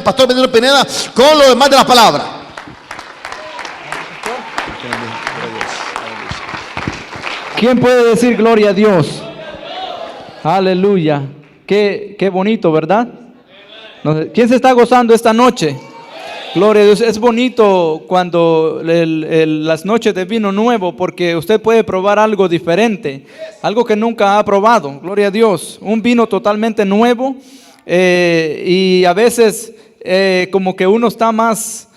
Pastor Benito Pineda con lo demás de la palabra. ¿Quién puede decir gloria a Dios? Aleluya. Qué bonito, ¿verdad? ¿Quién se está gozando esta noche? Gloria a Dios. Es bonito cuando las noches de vino nuevo, porque usted puede probar algo diferente, algo que nunca ha probado. Gloria a Dios. Un vino totalmente nuevo, y a veces como que uno está más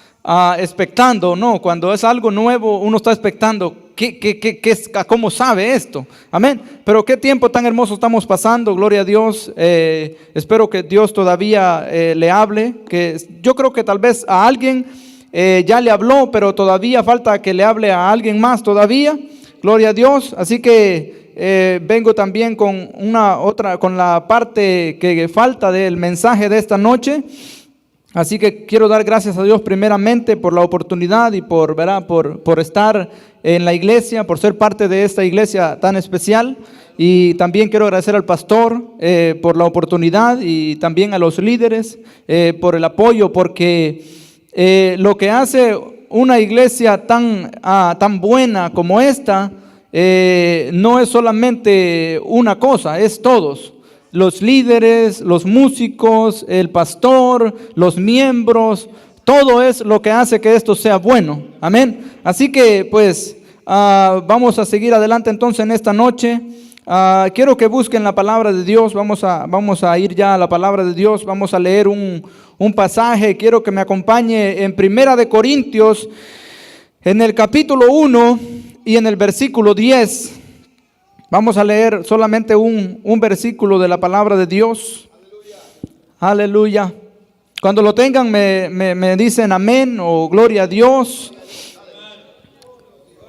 expectando, ¿no? Cuando es algo nuevo, uno está expectando. ¿Cómo sabe esto? Amén. Pero qué tiempo tan hermoso estamos pasando, gloria a Dios. Espero que Dios todavía le hable. Que yo creo que tal vez a alguien ya le habló, pero todavía falta que le hable a alguien más todavía. Gloria a Dios. Así que vengo también con con la parte que falta del mensaje de esta noche. Así que quiero dar gracias a Dios primeramente por la oportunidad y por estar en la iglesia, por ser parte de esta iglesia tan especial. Y también quiero agradecer al pastor por la oportunidad y también a los líderes por el apoyo, porque lo que hace una iglesia tan buena como esta no es solamente una cosa, es todos. Los líderes, los músicos, el pastor, los miembros, todo es lo que hace que esto sea bueno. Amén. Así que pues vamos a seguir adelante entonces en esta noche. Quiero que busquen la palabra de Dios. Vamos a ir ya a la palabra de Dios. Vamos a leer un pasaje. Quiero que me acompañe en Primera de Corintios, en el capítulo 1 y en el versículo 10. Vamos a leer solamente un versículo de la palabra de Dios. Aleluya. Cuando lo tengan me dicen amén o gloria a Dios.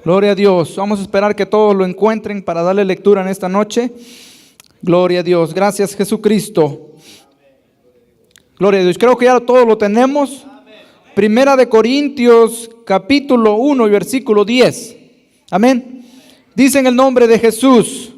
Gloria a Dios. Vamos a esperar que todos lo encuentren para darle lectura en esta noche. Gloria a Dios. Gracias, Jesucristo. Gloria a Dios. Creo que ya todos lo tenemos. Primera de Corintios, capítulo 1 y versículo 10. Amén. Dice en el nombre de Jesús: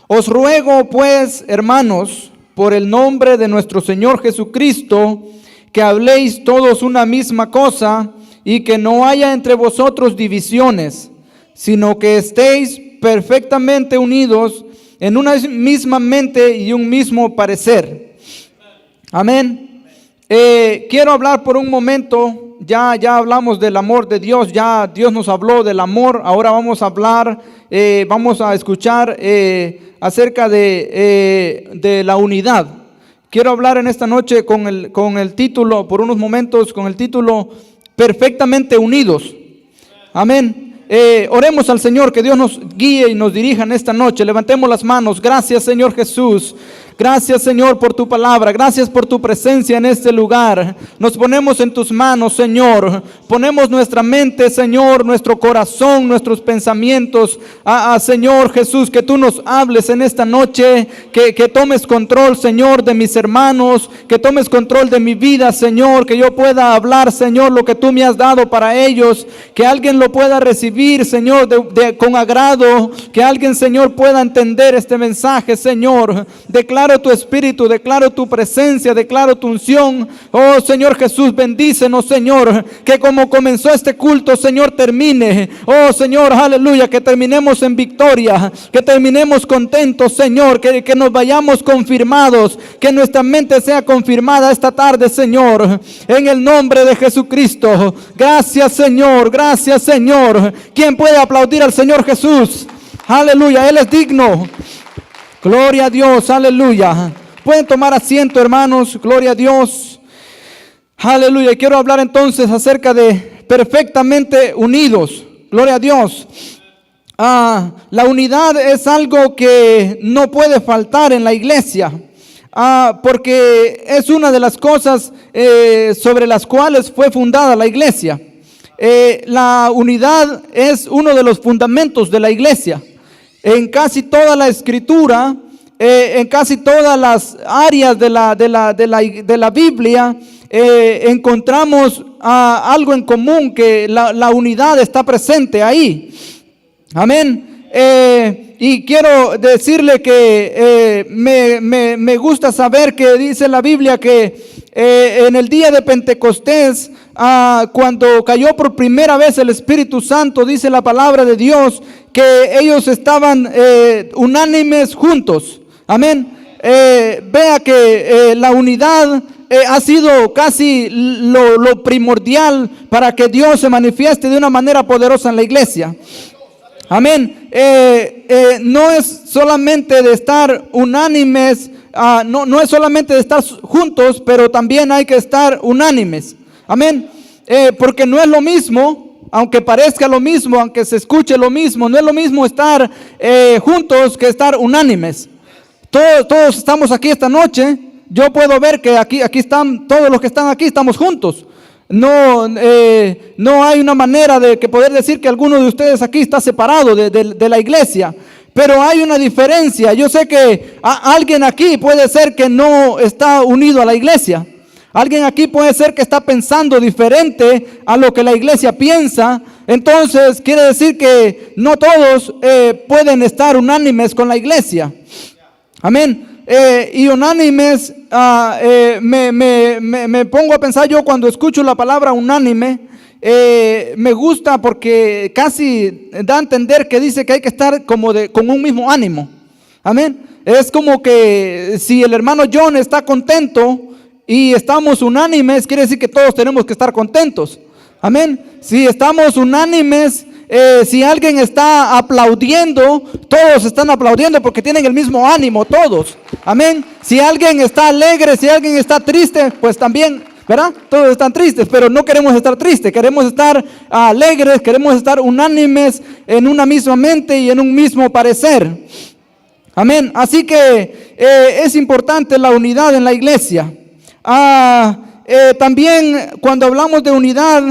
os ruego pues, hermanos, por el nombre de nuestro Señor Jesucristo, que habléis todos una misma cosa y que no haya entre vosotros divisiones, sino que estéis perfectamente unidos en una misma mente y un mismo parecer. Amén. Quiero hablar por un momento. Ya hablamos del amor de Dios, ya Dios nos habló del amor. Ahora vamos a hablar, vamos a escuchar acerca de la unidad. Quiero hablar en esta noche con el título, por unos momentos, con el título Perfectamente Unidos. Amén. Oremos al Señor, que Dios nos guíe y nos dirija en esta noche. Levantemos las manos. Gracias, Señor Jesús. Gracias, Señor, por tu palabra. Gracias por tu presencia en este lugar. Nos ponemos en tus manos, Señor. Ponemos nuestra mente, Señor, nuestro corazón, nuestros pensamientos. Señor Jesús, que tú nos hables en esta noche. Que tomes control, Señor, de mis hermanos. Que tomes control de mi vida, Señor. Que yo pueda hablar, Señor, lo que tú me has dado para ellos. Que alguien lo pueda recibir, Señor, con agrado. Que alguien, Señor, pueda entender este mensaje, Señor. Declaro tu espíritu, declaro tu presencia, declaro tu unción. Oh Señor Jesús, bendícenos, Señor, que como comenzó este culto, Señor, termine. Oh Señor, aleluya, que terminemos en victoria, que terminemos contentos, Señor, que nos vayamos confirmados, que nuestra mente sea confirmada esta tarde, Señor, en el nombre de Jesucristo. Gracias, Señor, gracias, Señor. ¿Quién puede aplaudir al Señor Jesús? Aleluya, Él es digno. Gloria a Dios, aleluya. Pueden tomar asiento, hermanos, gloria a Dios. Aleluya. Quiero hablar entonces acerca de perfectamente unidos. Gloria a Dios. La unidad es algo que no puede faltar en la iglesia. Porque es una de las cosas sobre las cuales fue fundada la iglesia. La unidad es uno de los fundamentos de la iglesia. En casi toda la escritura, en casi todas las áreas de la Biblia, encontramos algo en común, que la unidad está presente ahí. Amén. Y quiero decirle que me gusta saber que dice la Biblia que en el día de Pentecostés, cuando cayó por primera vez el Espíritu Santo, dice la palabra de Dios, que ellos estaban unánimes juntos. Amén. Vea que la unidad ha sido casi lo primordial para que Dios se manifieste de una manera poderosa en la iglesia. Amén. No es solamente de estar unánimes, no es solamente de estar juntos, pero también hay que estar unánimes. Amén. Porque no es lo mismo, aunque parezca lo mismo, aunque se escuche lo mismo, no es lo mismo estar juntos que estar unánimes. Todos estamos aquí esta noche. Yo puedo ver que aquí están, todos los que están aquí estamos juntos. No hay una manera de que poder decir que alguno de ustedes aquí está separado de la iglesia. Pero hay una diferencia. Yo sé que alguien aquí puede ser que no está unido a la iglesia. Alguien aquí puede ser que está pensando diferente a lo que la iglesia piensa. Entonces quiere decir que no todos pueden estar unánimes con la iglesia. Amén. Y unánimes, me pongo a pensar yo cuando escucho la palabra unánime, me gusta porque casi da a entender que dice que hay que estar con un mismo ánimo. Amén. Es como que si el hermano John está contento y estamos unánimes, quiere decir que todos tenemos que estar contentos. Amén. Si estamos unánimes, si alguien está aplaudiendo, todos están aplaudiendo porque tienen el mismo ánimo, todos. Amén. Si alguien está alegre, si alguien está triste, pues también, ¿verdad? Todos están tristes, pero no queremos estar tristes, queremos estar alegres, queremos estar unánimes en una misma mente y en un mismo parecer. Amén. Así que es importante la unidad en la iglesia. También cuando hablamos de unidad,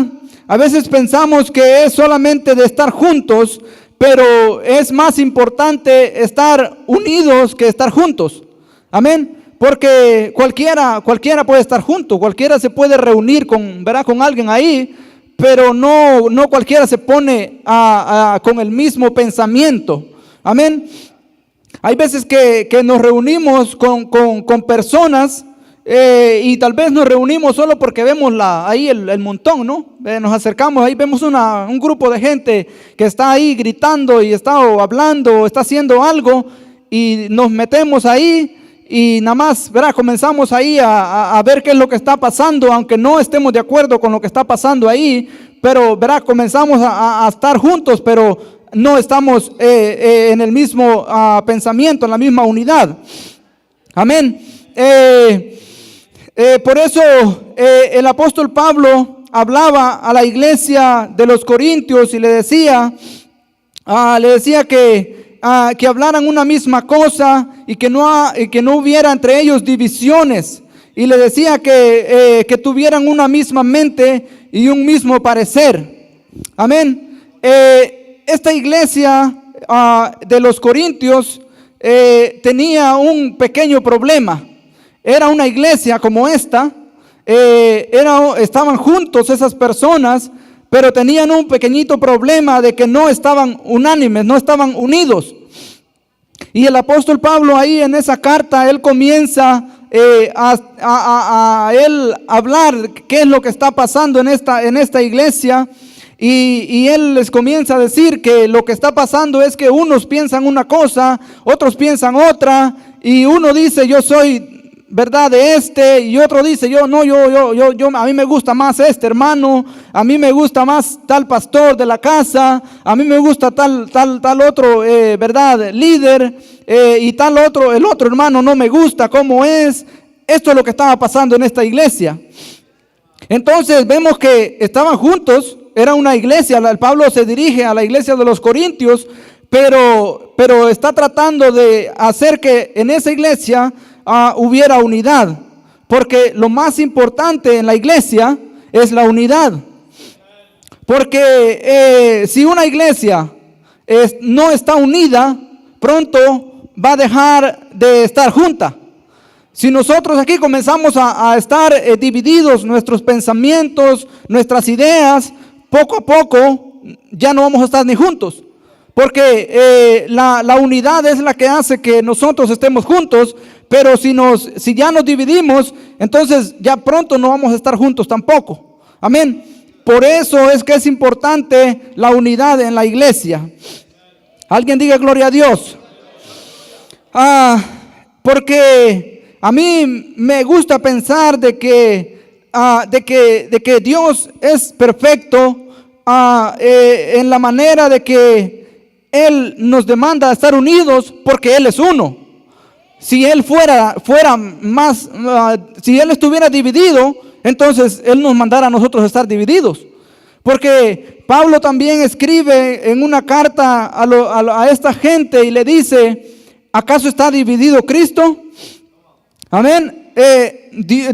a veces pensamos que es solamente de estar juntos, pero es más importante estar unidos que estar juntos. Amén. Porque cualquiera puede estar junto, cualquiera se puede reunir con alguien ahí, pero no cualquiera se pone con el mismo pensamiento. Amén. Hay veces que nos reunimos con personas. Y tal vez nos reunimos solo porque vemos ahí el montón, ¿no? Nos acercamos, ahí vemos un grupo de gente que está ahí gritando y está hablando, está haciendo algo, y nos metemos ahí y nada más, ¿verdad? Comenzamos ahí a ver qué es lo que está pasando, aunque no estemos de acuerdo con lo que está pasando ahí, pero, ¿verdad? Comenzamos a estar juntos, pero no estamos en el mismo pensamiento, en la misma unidad. Amén. Por eso el apóstol Pablo hablaba a la iglesia de los Corintios y le decía que hablaran una misma cosa y que no hubiera entre ellos divisiones. Y le decía que tuvieran una misma mente y un mismo parecer. Amén. Esta iglesia de los Corintios tenía un pequeño problema. Era una iglesia como esta, estaban juntos esas personas, pero tenían un pequeñito problema de que no estaban unánimes, no estaban unidos. Y el apóstol Pablo ahí en esa carta, él comienza a él hablar qué es lo que está pasando en esta iglesia. Y él les comienza a decir que lo que está pasando es que unos piensan una cosa, otros piensan otra, y uno dice yo soy verdad de este, y otro dice yo a mí me gusta más este hermano, a mí me gusta más tal pastor de la casa, a mí me gusta tal otro verdad líder, y el otro hermano no me gusta cómo es. Esto es lo que estaba pasando en esta iglesia. Entonces vemos que estaban juntos, era una iglesia. El Pablo se dirige a la iglesia de los Corintios, pero está tratando de hacer que en esa iglesia hubiera unidad, porque lo más importante en la iglesia es la unidad. Porque si una iglesia no está unida, pronto va a dejar de estar junta. Si nosotros aquí comenzamos a estar divididos, nuestros pensamientos, nuestras ideas, poco a poco ya no vamos a estar ni juntos. Porque la unidad es la que hace que nosotros estemos juntos, pero si ya nos dividimos, entonces ya pronto no vamos a estar juntos tampoco. Amén. Por eso es que es importante la unidad en la iglesia. Alguien diga gloria a Dios. Porque a mí me gusta pensar de que Dios es perfecto en la manera de que Él nos demanda estar unidos porque Él es uno. Si Él fuera más, si Él estuviera dividido, entonces Él nos mandara a nosotros estar divididos. Porque Pablo también escribe en una carta a esta gente y le dice, ¿acaso está dividido Cristo? Amén.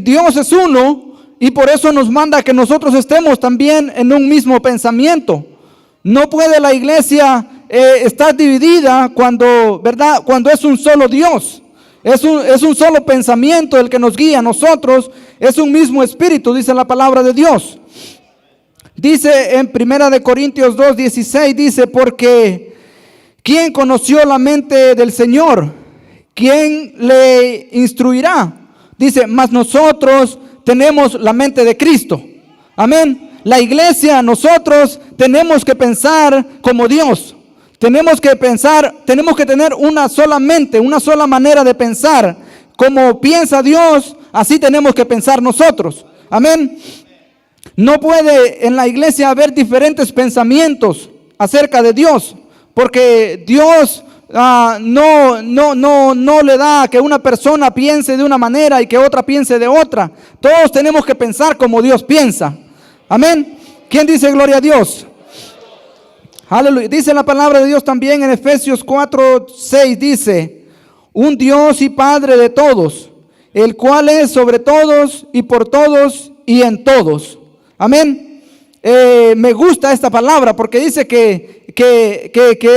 Dios es uno y por eso nos manda que nosotros estemos también en un mismo pensamiento. No puede la iglesia estar dividida cuando es un solo Dios. Es un solo pensamiento el que nos guía a nosotros. Es un mismo espíritu, dice la palabra de Dios. Dice en 1 Corintios 2:16, dice, porque ¿quién conoció la mente del Señor? ¿Quién le instruirá? Dice, mas nosotros tenemos la mente de Cristo. Amén. La iglesia, nosotros tenemos que pensar como Dios. Tenemos que tener una sola mente, una sola manera de pensar. Como piensa Dios, así tenemos que pensar nosotros. Amén. No puede en la iglesia haber diferentes pensamientos acerca de Dios, porque Dios no le da que una persona piense de una manera y que otra piense de otra. Todos tenemos que pensar como Dios piensa. Amén. ¿Quién dice gloria a Dios? Aleluya. Dice la palabra de Dios también en Efesios 4:6, dice, un Dios y Padre de todos, el cual es sobre todos y por todos y en todos. Amén. Me gusta esta palabra porque dice que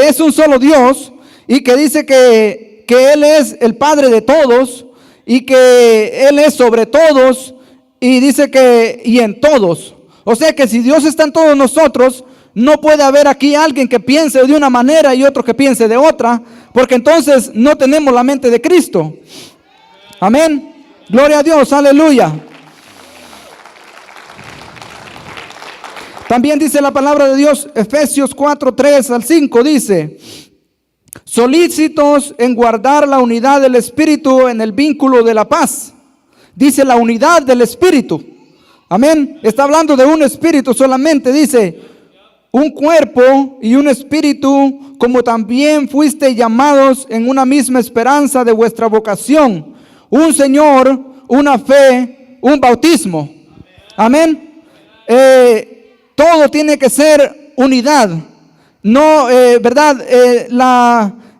es un solo Dios y que dice que Él es el Padre de todos y que Él es sobre todos y dice que y en todos. O sea que si Dios está en todos nosotros, no puede haber aquí alguien que piense de una manera y otro que piense de otra, porque entonces no tenemos la mente de Cristo. Amén. Gloria a Dios, aleluya. También dice la palabra de Dios, Efesios 4:3-5, dice, solícitos en guardar la unidad del Espíritu en el vínculo de la paz. Dice la unidad del Espíritu. Amén. Está hablando de un espíritu solamente. Dice, un cuerpo y un espíritu, como también fuiste llamados en una misma esperanza de vuestra vocación. Un Señor, una fe, un bautismo. Amén. Todo tiene que ser unidad. No, ¿verdad?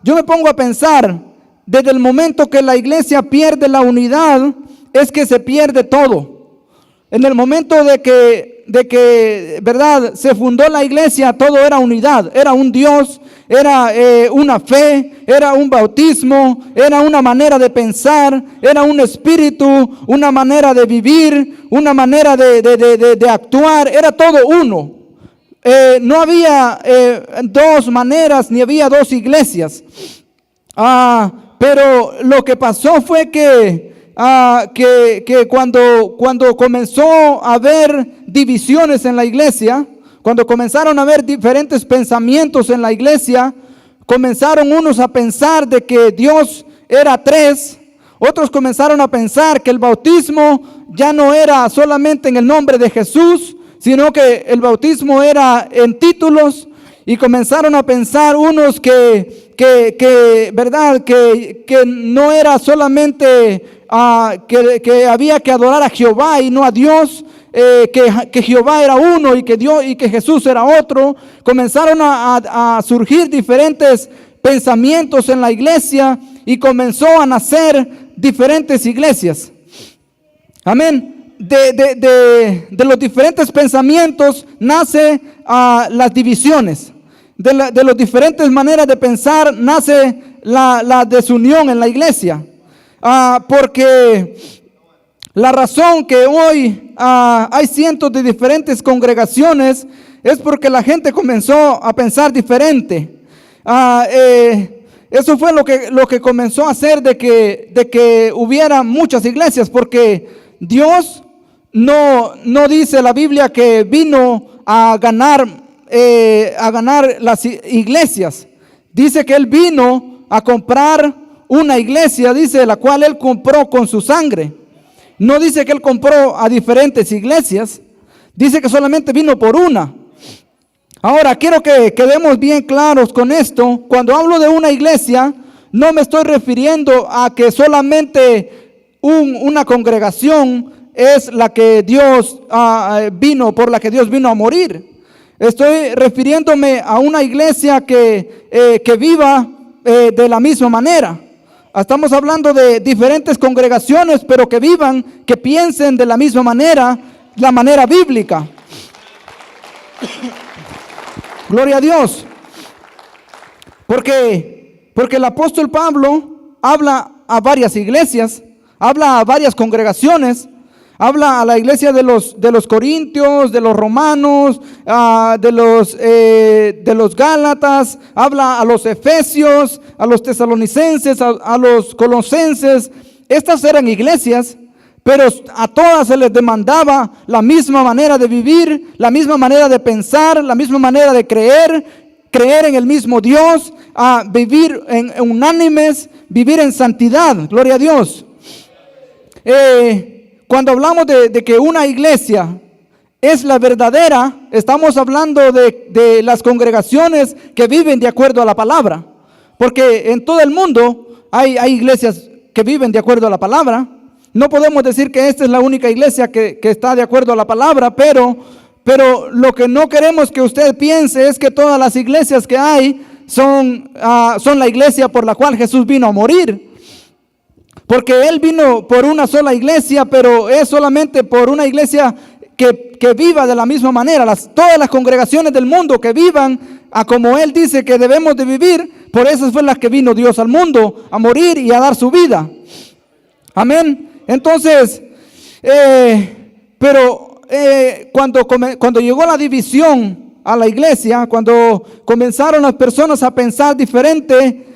Yo me pongo a pensar, desde el momento que la iglesia pierde la unidad, es que se pierde todo. En el momento de que, ¿verdad?, se fundó la iglesia, todo era unidad. Era un Dios, era una fe, era un bautismo, era una manera de pensar, era un espíritu, una manera de vivir, una manera de actuar. Era todo uno. No había dos maneras, ni había dos iglesias. Pero lo que pasó fue que cuando comenzó a haber divisiones en la iglesia, cuando comenzaron a haber diferentes pensamientos en la iglesia, comenzaron unos a pensar de que Dios era tres, otros comenzaron a pensar que el bautismo ya no era solamente en el nombre de Jesús, sino que el bautismo era en títulos, y comenzaron a pensar unos que verdad, que no era solamente que había que adorar a Jehová y no a Dios, que Jehová era uno y que Dios y que Jesús era otro. Comenzaron a surgir diferentes pensamientos en la iglesia y comenzó a nacer diferentes iglesias. Amén. De los diferentes pensamientos nace las divisiones. De las diferentes maneras de pensar nace la desunión en la iglesia. Porque la razón que hoy hay cientos de diferentes congregaciones es porque la gente comenzó a pensar diferente. eso fue lo que comenzó a hacer de que hubiera muchas iglesias, porque Dios no dice la Biblia que vino a ganar las iglesias. Dice que Él vino a comprar una iglesia, dice, la cual Él compró con su sangre. No dice que Él compró a diferentes iglesias, dice que solamente vino por una. Ahora, quiero que quedemos bien claros con esto. Cuando hablo de una iglesia, no me estoy refiriendo a que solamente una congregación es la que Dios por la que Dios vino a morir. Estoy refiriéndome a una iglesia que viva de la misma manera. Estamos hablando de diferentes congregaciones, pero que vivan, que piensen de la misma manera, la manera bíblica. Gloria a Dios. Porque el apóstol Pablo habla a varias iglesias, habla a varias congregaciones, habla a la iglesia de los corintios, de los romanos, de los gálatas, habla a los efesios, a los tesalonicenses, a los colosenses. Estas eran iglesias, pero a todas se les demandaba la misma manera de vivir, la misma manera de pensar, la misma manera de creer en el mismo Dios, a vivir en unánimes, vivir en santidad. Gloria a Dios. Cuando hablamos de que una iglesia es la verdadera, estamos hablando de las congregaciones que viven de acuerdo a la palabra. Porque en todo el mundo hay iglesias que viven de acuerdo a la palabra. No podemos decir que esta es la única iglesia que está de acuerdo a la palabra, pero lo que no queremos que usted piense es que todas las iglesias que hay son la iglesia por la cual Jesús vino a morir. Porque Él vino por una sola iglesia, pero es solamente por una iglesia que viva de la misma manera. Todas las congregaciones del mundo que vivan a como Él dice que debemos de vivir, por esas fue las que vino Dios al mundo a morir y a dar su vida. Amén. Entonces, cuando llegó la división a la iglesia, cuando comenzaron las personas a pensar diferente,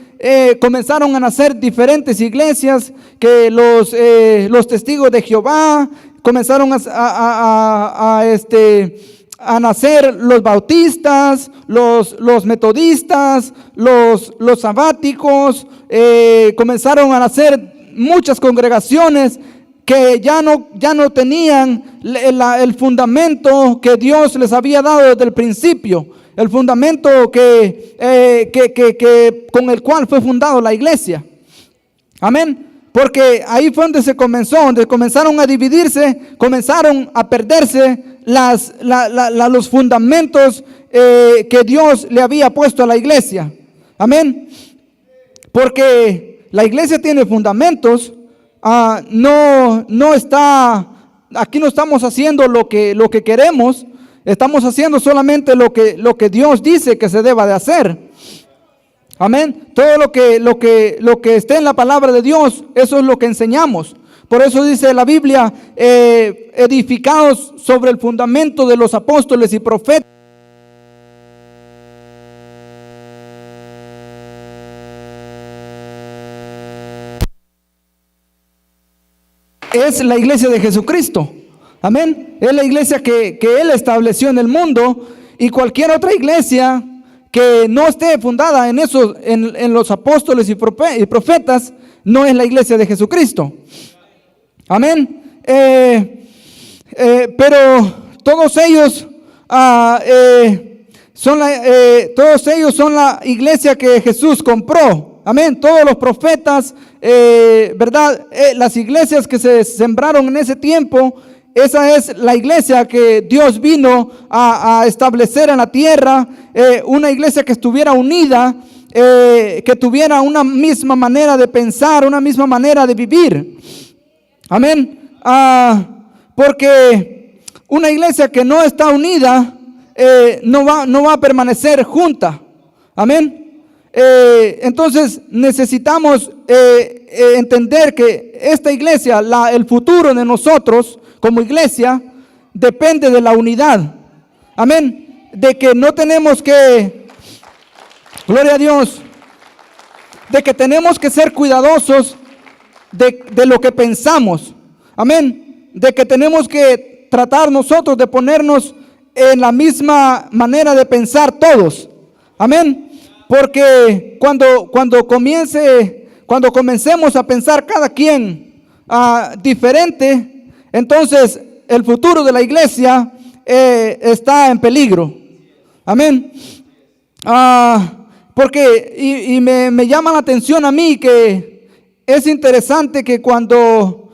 comenzaron a nacer diferentes iglesias, que los testigos de Jehová, comenzaron a nacer los bautistas, los metodistas, los sabáticos, comenzaron a nacer muchas congregaciones que ya no tenían el fundamento que Dios les había dado desde el principio, el fundamento con el cual fue fundado la iglesia. Amén. Porque ahí fue donde comenzaron a dividirse, comenzaron a perderse los fundamentos que Dios le había puesto a la iglesia. Amén. Porque la iglesia tiene fundamentos. Aquí no estamos haciendo lo que queremos, estamos haciendo solamente lo que Dios dice que se deba de hacer. Amén. Todo lo que esté en la palabra de Dios, eso es lo que enseñamos. Por eso dice la Biblia, edificados sobre el fundamento de los apóstoles y profetas. Es la iglesia de Jesucristo. Amén. Es la iglesia que Él estableció en el mundo, y cualquier otra iglesia que no esté fundada en los apóstoles y profetas, no es la iglesia de Jesucristo. Amén. Pero todos ellos son la iglesia que Jesús compró. Amén. Todos los profetas, ¿verdad? Las iglesias que se sembraron en ese tiempo, esa es la iglesia que Dios vino a establecer en la tierra. Una iglesia que estuviera unida, que tuviera una misma manera de pensar, una misma manera de vivir. Amén. Porque una iglesia que no está unida no va a permanecer junta. Amén. Entonces necesitamos entender que esta iglesia, el futuro de nosotros como iglesia, depende de la unidad. Amén. De que no tenemos que Gloria a Dios. De que tenemos que ser cuidadosos de lo que pensamos. Amén. De que tenemos que tratar nosotros de ponernos en la misma manera de pensar todos. Amén. Porque cuando comencemos a pensar cada quien diferente, entonces el futuro de la iglesia está en peligro. Amén. Porque me llama la atención a mí que es interesante que cuando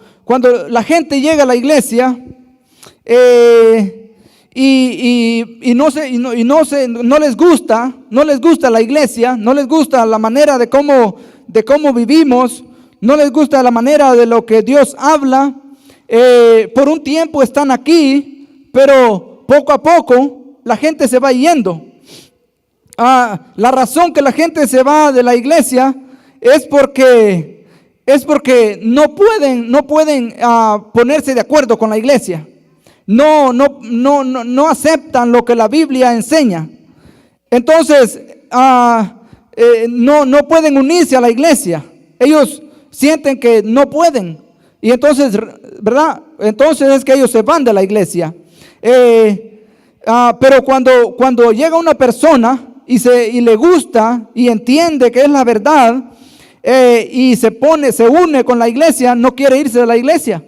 la gente llega a la iglesia no les gusta la iglesia, no les gusta la manera de cómo vivimos, no les gusta la manera de lo que Dios habla, por un tiempo están aquí, pero poco a poco la gente se va yendo. La razón que la gente se va de la iglesia es porque no pueden ponerse de acuerdo con la iglesia. No aceptan lo que la Biblia enseña. Entonces, no pueden unirse a la iglesia. Ellos sienten que no pueden. Y entonces, ¿verdad? Entonces es que ellos se van de la iglesia. Pero cuando llega una persona y le gusta y entiende que es la verdad, y se une con la iglesia, no quiere irse de la iglesia.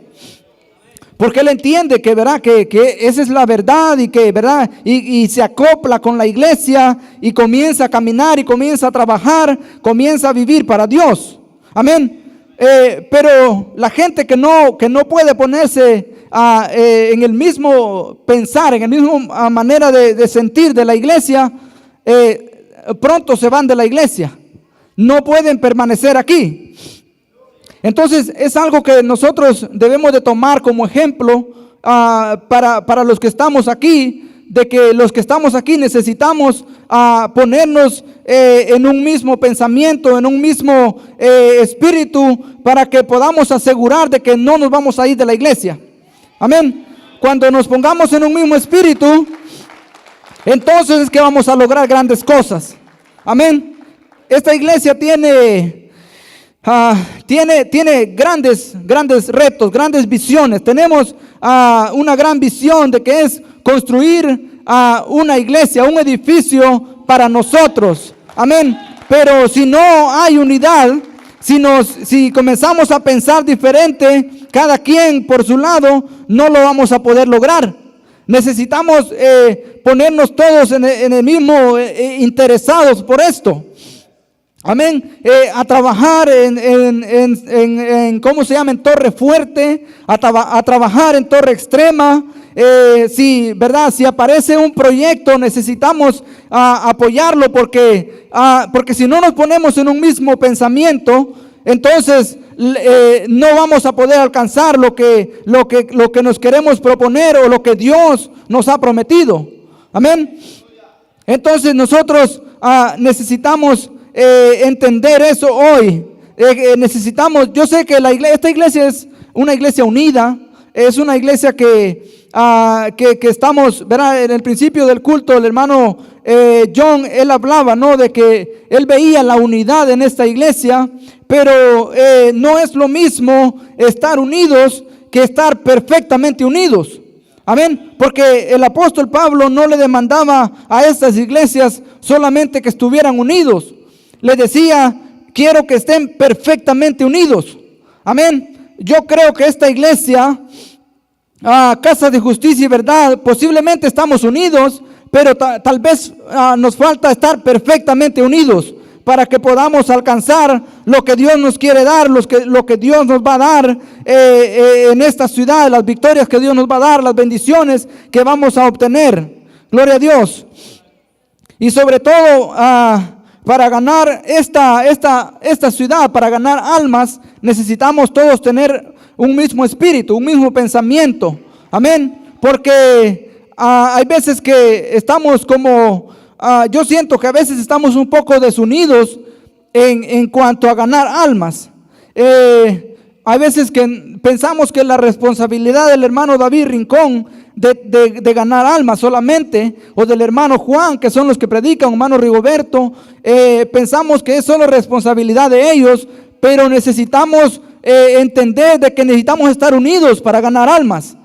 Porque él entiende que, ¿verdad? Que esa es la verdad y que, ¿verdad? Y se acopla con la iglesia y comienza a caminar y comienza a trabajar, comienza a vivir para Dios. Amén. Pero la gente que no puede ponerse en el mismo pensar, en la misma manera de sentir de la iglesia, pronto se van de la iglesia. No pueden permanecer aquí. Entonces es algo que nosotros debemos de tomar como ejemplo para los que estamos aquí, de que los que estamos aquí necesitamos ponernos en un mismo pensamiento, en un mismo espíritu, para que podamos asegurar de que no nos vamos a ir de la iglesia. Amén. Cuando nos pongamos en un mismo espíritu, entonces es que vamos a lograr grandes cosas. Amén. Esta iglesia tiene grandes retos, grandes visiones. Tenemos una gran visión de que es construir una iglesia, un edificio para nosotros. Amén. Pero si no hay unidad, si comenzamos a pensar diferente, cada quien por su lado, no lo vamos a poder lograr. Necesitamos ponernos todos en el mismo, interesados por esto. Amén. A trabajar en ¿cómo se llama? En torre fuerte, a trabajar en torre extrema. ¿Verdad? Si aparece un proyecto, necesitamos apoyarlo porque si no nos ponemos en un mismo pensamiento, entonces no vamos a poder alcanzar lo que nos queremos proponer o lo que Dios nos ha prometido. Amén. Entonces nosotros necesitamos entender eso hoy. Yo sé que esta iglesia es una iglesia unida, es una iglesia que estamos, ¿verdad? En el principio del culto, el hermano John, él hablaba, ¿no? De que él veía la unidad en esta iglesia, pero no es lo mismo estar unidos que estar perfectamente unidos. Amén. Porque el apóstol Pablo no le demandaba a estas iglesias solamente que estuvieran unidos. Le decía, quiero que estén perfectamente unidos. Amén. Yo creo que esta iglesia, Casa de Justicia y Verdad, posiblemente estamos unidos, pero tal vez nos falta estar perfectamente unidos para que podamos alcanzar lo que Dios nos quiere dar, lo que Dios nos va a dar en esta ciudad, las victorias que Dios nos va a dar, las bendiciones que vamos a obtener. Gloria a Dios. Y sobre todo, para ganar esta ciudad, para ganar almas, necesitamos todos tener un mismo espíritu, un mismo pensamiento. Amén. Porque hay veces que estamos yo siento que a veces estamos un poco desunidos en cuanto a ganar almas. hay veces que pensamos que la responsabilidad del hermano David Rincón de ganar almas solamente, o del hermano Juan, que son los que predican, hermano Rigoberto, pensamos que es solo responsabilidad de ellos, pero necesitamos entender de que necesitamos estar unidos para ganar almas.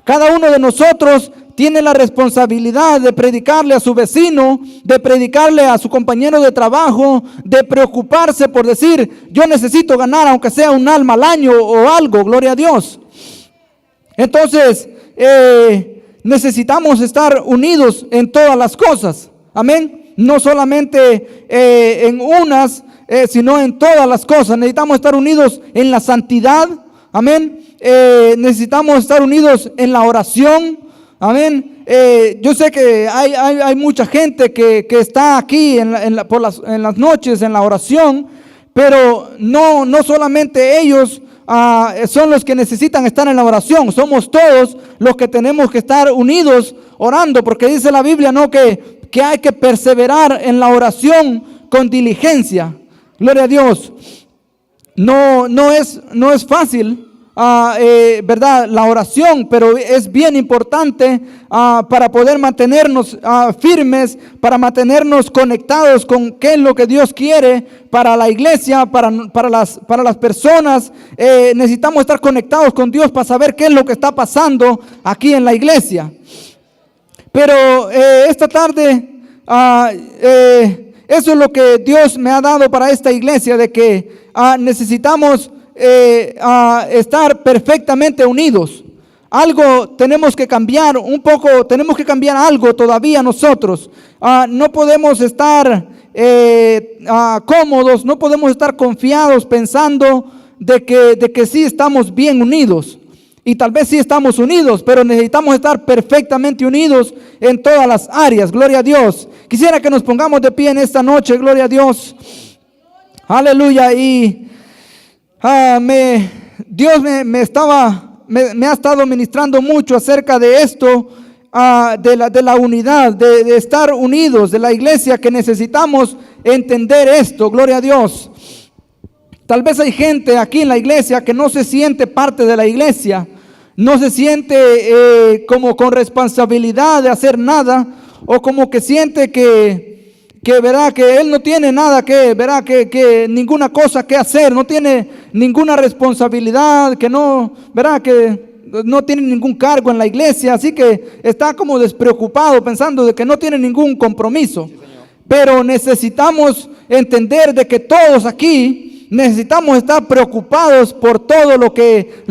Cada uno de nosotros tiene la responsabilidad de predicarle a su vecino, de predicarle a su compañero de trabajo, de preocuparse por decir, yo necesito ganar aunque sea un alma al año o algo, gloria a Dios. Entonces, necesitamos estar unidos en todas las cosas, amén. No solamente en unas, sino en todas las cosas. Necesitamos estar unidos en la santidad, amén. Necesitamos estar unidos en la oración, amén. Yo sé que hay mucha gente que está aquí en las noches en la oración, pero no solamente ellos son los que necesitan estar en la oración. Somos todos los que tenemos que estar unidos orando, porque dice la Biblia, ¿no?, que hay que perseverar en la oración con diligencia. Gloria a Dios. No es fácil, ¿verdad?, la oración, pero es bien importante para poder mantenernos firmes, para mantenernos conectados con qué es lo que Dios quiere para la iglesia, para las personas. Necesitamos estar conectados con Dios para saber qué es lo que está pasando aquí en la iglesia. Pero esta tarde, eso es lo que Dios me ha dado para esta iglesia, de que necesitamos estar perfectamente unidos. Algo tenemos que cambiar un poco, tenemos que cambiar algo todavía nosotros. No podemos estar cómodos, no podemos estar confiados pensando de que sí estamos bien unidos. Y tal vez sí estamos unidos, pero necesitamos estar perfectamente unidos en todas las áreas. Gloria a Dios. Quisiera que nos pongamos de pie en esta noche. Gloria a Dios. Aleluya. Y Dios me ha estado ministrando mucho acerca de esto, de la unidad, de estar unidos, de la iglesia, que necesitamos entender esto. Gloria a Dios. Tal vez hay gente aquí en la iglesia que no se siente parte de la iglesia, no se siente como con responsabilidad de hacer nada, o como que siente que verá que él no tiene nada que ninguna cosa que hacer, no tiene ninguna responsabilidad, que no, verá que no tiene ningún cargo en la iglesia, así que está como despreocupado pensando de que no tiene ningún compromiso. Pero necesitamos entender de que todos aquí necesitamos estar preocupados por todo lo que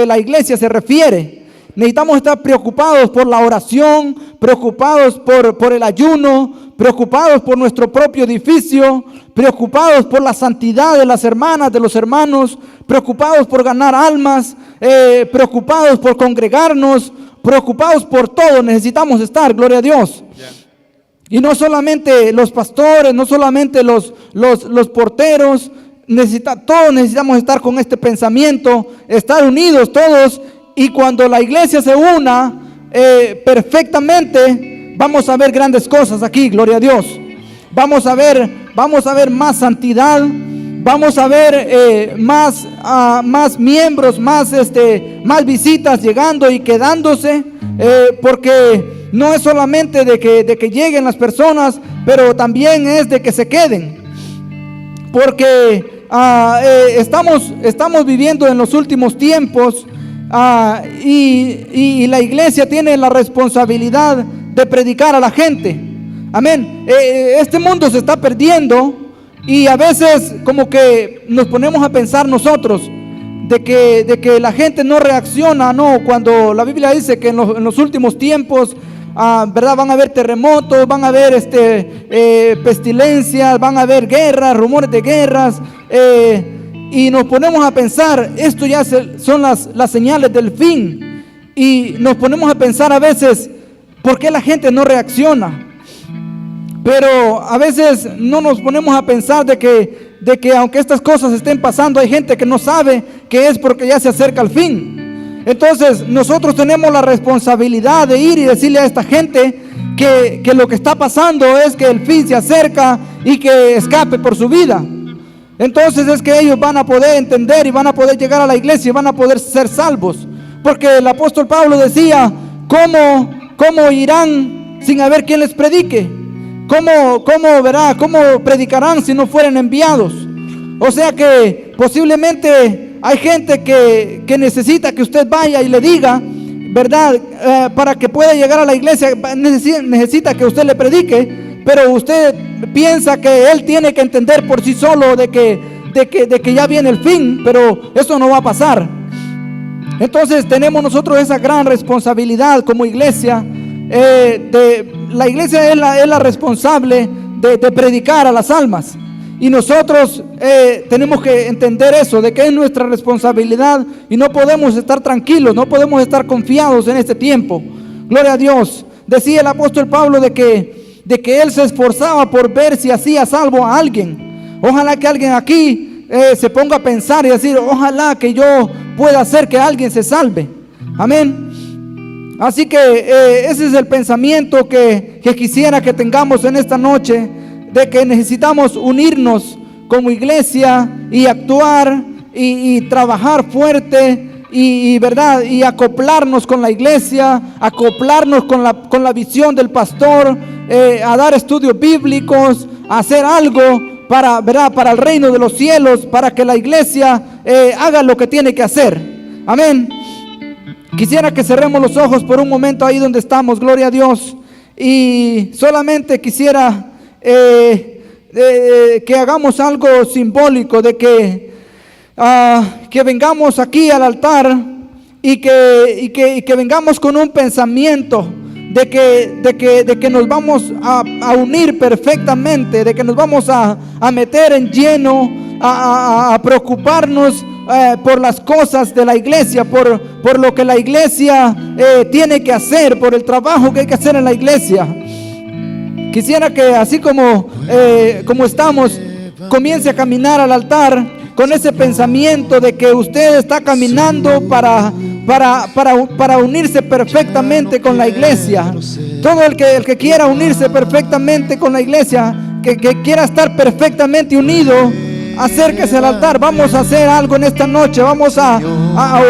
la iglesia se refiere. Necesitamos estar preocupados por la oración, preocupados por el ayuno, preocupados por nuestro propio edificio, preocupados por la santidad de las hermanas, de los hermanos, preocupados por ganar almas, preocupados por congregarnos, preocupados por todo. Necesitamos estar, gloria a Dios. Y no solamente los pastores, no solamente los porteros, todos necesitamos estar con este pensamiento, estar unidos todos. Y cuando la iglesia se una perfectamente, vamos a ver grandes cosas aquí, gloria a Dios. Vamos a ver más santidad, vamos a ver más miembros, más visitas llegando y quedándose, porque no es solamente de que lleguen las personas, pero también es de que se queden. Porque estamos viviendo en los últimos tiempos, y la iglesia tiene la responsabilidad de predicar a la gente. Amén. Este mundo se está perdiendo, y a veces como que nos ponemos a pensar nosotros de que la gente no reacciona, no, cuando la Biblia dice que en los últimos tiempos, ¿verdad?, van a haber terremotos, van a haber pestilencias, van a haber guerras, rumores de guerras, y nos ponemos a pensar, esto ya son las señales del fin, y nos ponemos a pensar a veces, ¿por qué la gente no reacciona? Pero a veces no nos ponemos a pensar de que aunque estas cosas estén pasando, hay gente que no sabe que es porque ya se acerca el fin. Entonces nosotros tenemos la responsabilidad de ir y decirle a esta gente que lo que está pasando es que el fin se acerca y que escape por su vida. entonces es que ellos van a poder entender y van a poder llegar a la iglesia y van a poder ser salvos. Porque el apóstol Pablo decía, ¿cómo irán sin haber quien les predique? ¿Cómo predicarán si no fueren enviados? O sea que posiblemente hay gente que necesita que usted vaya y le diga, ¿verdad? Para que pueda llegar a la iglesia necesita que usted le predique. Pero usted piensa que él tiene que entender por sí solo de que ya viene el fin, pero eso no va a pasar. Entonces tenemos nosotros esa gran responsabilidad como iglesia. La iglesia es la responsable de predicar a las almas. Y nosotros tenemos que entender eso, de que es nuestra responsabilidad y no podemos estar tranquilos, no podemos estar confiados en este tiempo. Gloria a Dios. Decía el apóstol Pablo de que él se esforzaba por ver si hacía salvo a alguien. Ojalá que alguien aquí se ponga a pensar y decir, ojalá que yo pueda hacer que alguien se salve. Amén. Así que ese es el pensamiento que quisiera que tengamos en esta noche, de que necesitamos unirnos como iglesia y actuar y trabajar fuerte. ¿Verdad? Y acoplarnos con la iglesia, acoplarnos con la visión del pastor, a dar estudios bíblicos, a hacer algo para, ¿verdad? Para el reino de los cielos, para que la iglesia haga lo que tiene que hacer. Amén. Quisiera que cerremos los ojos por un momento ahí donde estamos, gloria a Dios, y solamente quisiera que hagamos algo simbólico de que vengamos aquí al altar y que vengamos con un pensamiento de que nos vamos a unir perfectamente, de que nos vamos a meter en lleno, a preocuparnos por las cosas de la iglesia, por lo que la iglesia tiene que hacer, por el trabajo que hay que hacer en la iglesia. Quisiera que así como estamos, comience a caminar al altar con ese pensamiento de que usted está caminando para unirse perfectamente con la iglesia. Todo el que quiera unirse perfectamente con la iglesia, que quiera estar perfectamente unido, acérquese al altar. Vamos a hacer algo en esta noche. Vamos a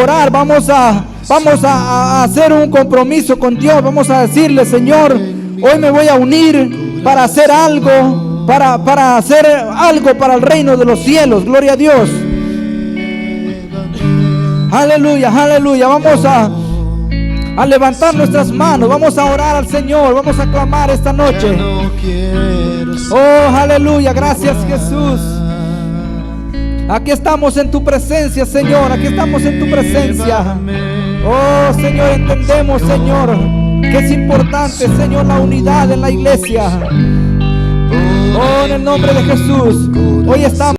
orar. Vamos a hacer un compromiso con Dios. Vamos a decirle, Señor, hoy me voy a unir para hacer algo. Para hacer algo para el reino de los cielos. Gloria a Dios. Aleluya, aleluya. Vamos a levantar nuestras manos. Vamos a orar al Señor. Vamos a clamar esta noche. Oh, aleluya. Gracias, Jesús. Aquí estamos en tu presencia, Señor. Aquí estamos en tu presencia. Oh, Señor, entendemos, Señor, que es importante, Señor, la unidad en la iglesia. Oh, en el nombre de Jesús, hoy estamos